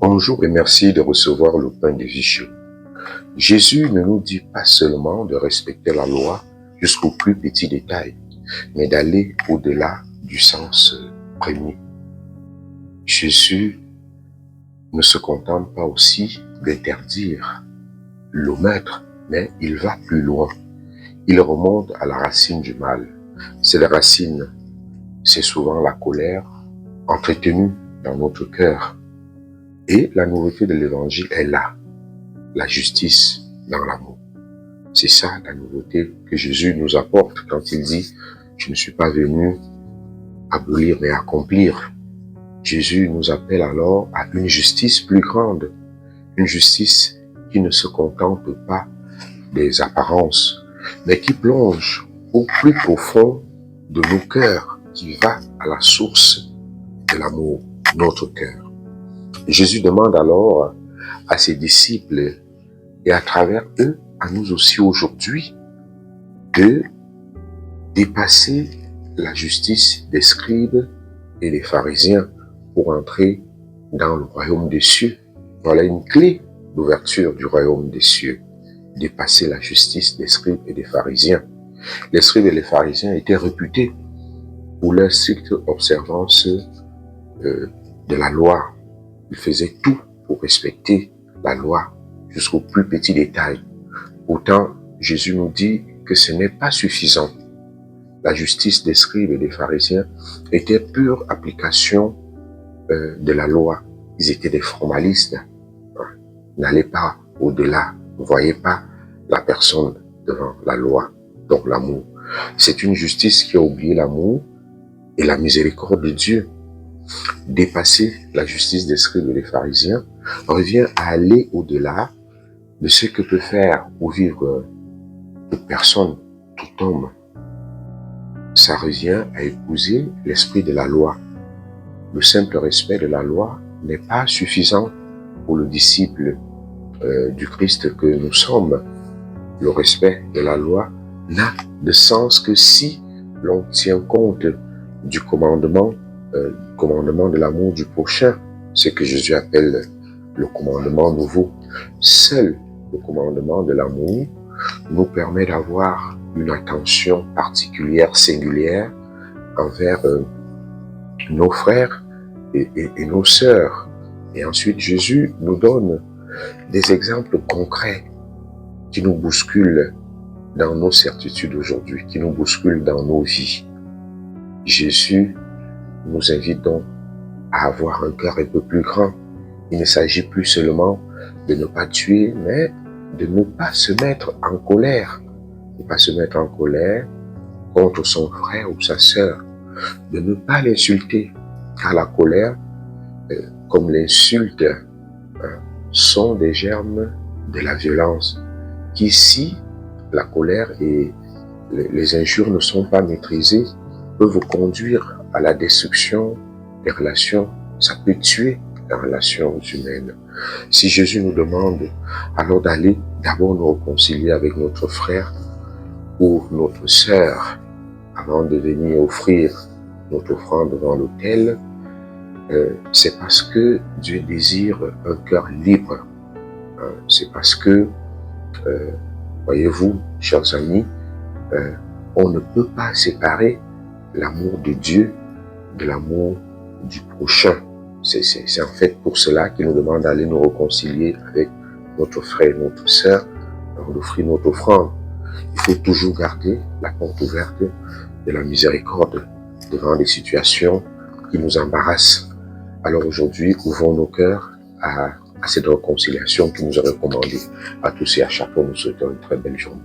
Bonjour et merci de recevoir le pain de vie chez vous. Jésus ne nous dit pas seulement de respecter la loi jusqu'au plus petit détail, mais d'aller au-delà du sens premier. Jésus ne se contente pas aussi d'interdire le maître, mais il va plus loin. Il remonte à la racine du mal. C'est la racine, c'est souvent la colère entretenue dans notre cœur. Et la nouveauté de l'évangile est là, la justice dans l'amour. C'est ça la nouveauté que Jésus nous apporte quand il dit « Je ne suis pas venu abolir mais accomplir ». Jésus nous appelle alors à une justice plus grande, une justice qui ne se contente pas des apparences, mais qui plonge au plus profond de nos cœurs, qui va à la source de l'amour, notre cœur. Jésus demande alors à ses disciples et à travers eux, à nous aussi aujourd'hui, de dépasser la justice des scribes et des pharisiens pour entrer dans le royaume des cieux. Voilà une clé d'ouverture du royaume des cieux. Dépasser la justice des scribes et des pharisiens. Les scribes et les pharisiens étaient réputés pour leur stricte observance de la loi. Ils faisaient tout pour respecter la loi jusqu'au plus petit détail. Pourtant, Jésus nous dit que ce n'est pas suffisant. La justice des scribes et des pharisiens était pure application de la loi. Ils étaient des formalistes. N'allaient pas au-delà, ne voyaient pas la personne devant la loi, donc l'amour. C'est une justice qui a oublié l'amour et la miséricorde de Dieu. Dépasser la justice des scribes et des pharisiens revient à aller au-delà de ce que peut faire ou vivre toute personne, tout homme. Ça revient à épouser l'esprit de la loi. Le simple respect de la loi n'est pas suffisant pour le disciple du Christ que nous sommes. Le respect de la loi n'a de sens que si l'on tient compte du commandement de l'amour du prochain, ce que Jésus appelle le commandement nouveau. Seul le commandement de l'amour nous permet d'avoir une attention particulière, singulière envers nos frères et nos sœurs. Et ensuite, Jésus nous donne des exemples concrets qui nous bousculent dans nos certitudes aujourd'hui, qui nous bousculent dans nos vies. Jésus nous invite donc à avoir un cœur un peu plus grand. Il ne s'agit plus seulement de ne pas tuer, mais de ne pas se mettre en colère. Ne pas se mettre en colère contre son frère ou sa sœur. De ne pas l'insulter, car la colère, comme l'insulte, sont des germes de la violence, qui, si la colère et les injures ne sont pas maîtrisées, peuvent vous conduire à la destruction des relations. Ça peut tuer les relations humaines. Si Jésus nous demande alors d'aller d'abord nous réconcilier avec notre frère ou notre sœur avant de venir offrir notre offrande devant l'autel, c'est parce que Dieu désire un cœur libre. C'est parce que, voyez-vous, chers amis, on ne peut pas séparer l'amour de Dieu de l'amour du prochain. C'est en fait pour cela qu'il nous demande d'aller nous réconcilier avec notre frère et notre sœur, d'offrir notre offrande. Il faut toujours garder la porte ouverte de la miséricorde devant des situations qui nous embarrassent. Alors aujourd'hui, ouvrons nos cœurs à cette réconciliation qui nous est recommandée. À tous et à chacun, nous souhaitons une très belle journée.